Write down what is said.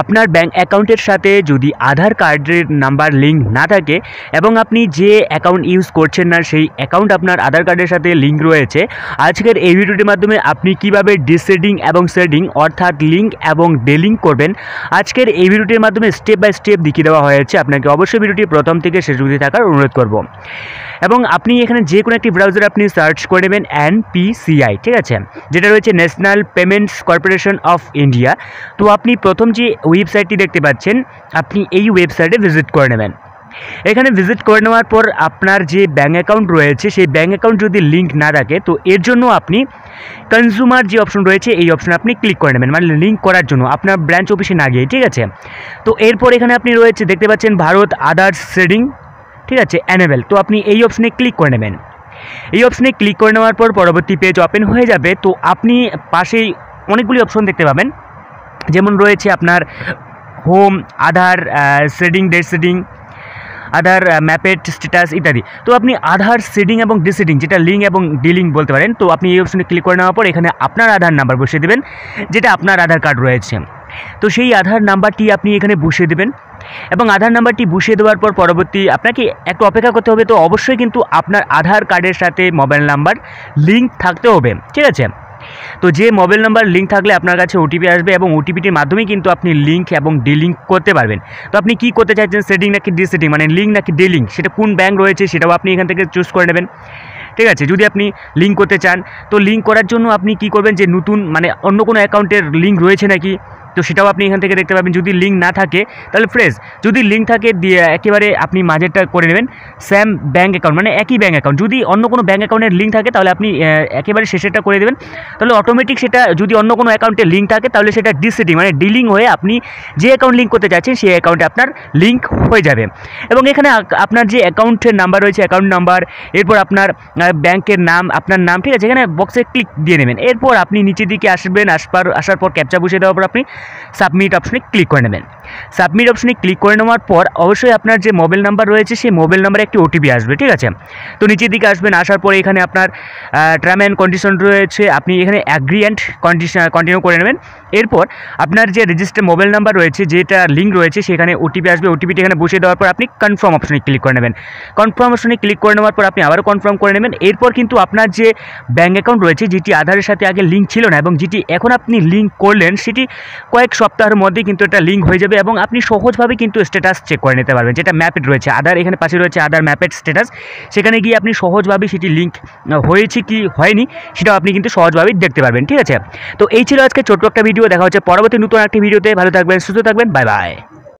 আপনার ব্যাঙ্ক অ্যাকাউন্টের সাথে যদি আধার কার্ডের নাম্বার লিঙ্ক না থাকে এবং আপনি যে অ্যাকাউন্ট ইউজ করছেন না সেই অ্যাকাউন্ট আপনার আধার কার্ডের সাথে লিঙ্ক রয়েছে, আজকের এই ভিডিওটির মাধ্যমে আপনি কিভাবে ডিসেডিং এবং সেডিং অর্থাৎ লিঙ্ক এবং ডেলিঙ্ক করবেন আজকের এই ভিডিওটির মাধ্যমে স্টেপ বাই স্টেপ দেখিয়ে দেওয়া হয়েছে। আপনাকে অবশ্যই ভিডিওটি প্রথম থেকে শেষ অবধি থাকার অনুরোধ করব। এবং আপনি এখানে যে কোনো একটি ব্রাউজারে আপনি সার্চ করে নেবেন NPCI, ঠিক আছে, যেটা রয়েছে national payments corporation of India. তো আপনি প্রথম যে ওয়েবসাইটটি দেখতে পাচ্ছেন আপনি এই ওয়েবসাইটে ভিজিট করে নেবেন। এখানে ভিজিট করে নেওয়ার পর আপনার যে ব্যাঙ্ক অ্যাকাউন্ট রয়েছে সেই ব্যাঙ্ক অ্যাকাউন্ট যদি লিঙ্ক না থাকে তো এর জন্য আপনি কনজিউমার যে অপশন রয়েছে এই অপশনে আপনি ক্লিক করে নেবেন, মানে লিঙ্ক করার জন্য আপনার ব্রাঞ্চ অফিসে না গিয়ে, ঠিক আছে। তো এরপর এখানে আপনি রয়েছে দেখতে পাচ্ছেন ভারত আধার সেডিং, ঠিক আছে, এনেবেল। তো আপনি এই অপশনে ক্লিক করে নেবেন। এই অপশনে ক্লিক করে নেওয়ার পর পরবর্তী পেজ ওপেন হয়ে যাবে। তো আপনি পাশেই অনেকগুলি অপশন দেখতে পাবেন, যেমন রয়েছে আপনার হোম, আধার সেডিং, ডেট সেডিং, আধার ম্যাপেড স্ট্যাটাস ইত্যাদি। তো আপনি আধার সেডিং এবং ডিসেডিং, যেটা লিঙ্ক এবং ডিলিঙ্ক বলতে পারেন, তো আপনি এই অপশনে ক্লিক করে নেওয়ার পর এখানে আপনার আধার নাম্বার বসিয়ে দেবেন, যেটা আপনার আধার কার্ড রয়েছে। তো সেই আধার নাম্বারটি আপনি এখানে বসিয়ে দেবেন এবং আধার নাম্বারটি বসিয়ে দেওয়ার পর পরবর্তী আপনাকে একটু অপেক্ষা করতে হবে। তো অবশ্যই কিন্তু আপনার আধার কার্ডের সাথে মোবাইল নাম্বার লিঙ্ক থাকতে হবে, ঠিক আছে। তো যে মোবাইল নাম্বার লিঙ্ক থাকলে আপনার কাছে ওটিপি আসবে এবং ওটিপিটির মাধ্যমেই কিন্তু আপনি লিঙ্ক এবং ডিলিঙ্ক করতে পারবেন। তো আপনি কি করতে চাইছেন, সেটিং নাকি ডিসেটিং, মানে লিঙ্ক নাকি ডিলিঙ্ক, সেটা কোন ব্যাঙ্ক রয়েছে সেটাও আপনি এখান থেকে চুজ করে নেবেন, ঠিক আছে। যদি আপনি লিঙ্ক করতে চান তো লিঙ্ক করার জন্য আপনি কি করবেন, যে নতুন মানে অন্য কোনো অ্যাকাউন্টের লিঙ্ক রয়েছে নাকি, তো সেটাও আপনি এখান থেকে দেখতে পাবেন। যদি লিঙ্ক না থাকে তাহলে ফ্রেশ, যদি লিঙ্ক থাকে দিয়ে একেবারে আপনি মাঝেরটা করে নেবেন স্যাম ব্যাঙ্ক অ্যাকাউন্ট, মানে একই ব্যাঙ্ক অ্যাকাউন্ট। যদি অন্য কোনো ব্যাঙ্ক অ্যাকাউন্টের লিঙ্ক থাকে তাহলে আপনি একেবারে শেষেরটা করে দেবেন, তাহলে অটোমেটিক সেটা যদি অন্য কোনো অ্যাকাউন্টে লিঙ্ক থাকে তাহলে সেটা ডিসেটিং মানে ডিলিং হয়ে আপনি যে অ্যাকাউন্ট লিঙ্ক করতে চাচ্ছেন সেই অ্যাকাউন্টে আপনার লিঙ্ক হয়ে যাবে। এবং এখানে আপনার যে অ্যাকাউন্টের নাম্বার রয়েছে, অ্যাকাউন্ট নাম্বার, এরপর আপনার ব্যাংকের নাম, আপনার নাম, ঠিক আছে, এখানে বক্সে ক্লিক দিয়ে নেবেন। এরপর আপনি নিচের দিকে আসবেন, আসার পর ক্যাপচা বসিয়ে দেওয়ার পর আপনি সাবমিট অপশনে ক্লিক করে নেবেন। সাবমিট অপশনে ক্লিক করে নেওয়ার পর অবশ্যই আপনার যে মোবাইল নাম্বার রয়েছে সেই মোবাইল নাম্বারে একটি ওটিপি আসবে, ঠিক আছে। তো নিচের দিকে আসবেন, আসার পরে এখানে আপনার টার্ম অ্যান্ড কন্ডিশন রয়েছে, আপনি এখানে অ্যাগ্রি অ্যান্ড কন্টিনিউ করে নেবেন। এরপর আপনার যে রেজিস্টার মোবাইল নাম্বার রয়েছে, যেটা লিঙ্ক রয়েছে, সেখানে ওটিপি আসবে, ওটিপিটি এখানে বসিয়ে দেওয়ার পর আপনি কনফার্ম অপশনে ক্লিক করে নেবেন। কনফার্ম অপশনে ক্লিক করে নেওয়ার পর আপনি আবারও কনফার্ম করে নেবেন। এরপর কিন্তু আপনার যে ব্যাঙ্ক অ্যাকাউন্ট রয়েছে যেটি আধারের সাথে আগে লিঙ্ক ছিল না এবং যেটি এখন আপনি লিঙ্ক করলেন সেটি কয়েক সপ্তাহের মধ্যে কিন্তু এটা লিঙ্ক হয়ে যাবে এবং আপনি সহজভাবে কিন্তু স্ট্যাটাস চেক করে নিতে পারবেন, যেটা ম্যাপেড রয়েছে আধার, এখানে পাশে রয়েছে আধার ম্যাপেড স্ট্যাটাস, সেখানে গিয়ে আপনি সহজভাবে সেটি লিঙ্ক হয়েছে কি হয়নি সেটাও আপনি কিন্তু সহজভাবেই দেখতে পারবেন, ঠিক আছে। তো এই ছিল আজকে ছোট্ট একটা ভিডিও, দেখা হচ্ছে পরবর্তী নতুন একটি ভিডিওতে। ভালো থাকবেন, সুস্থ থাকবেন, বাই বাই।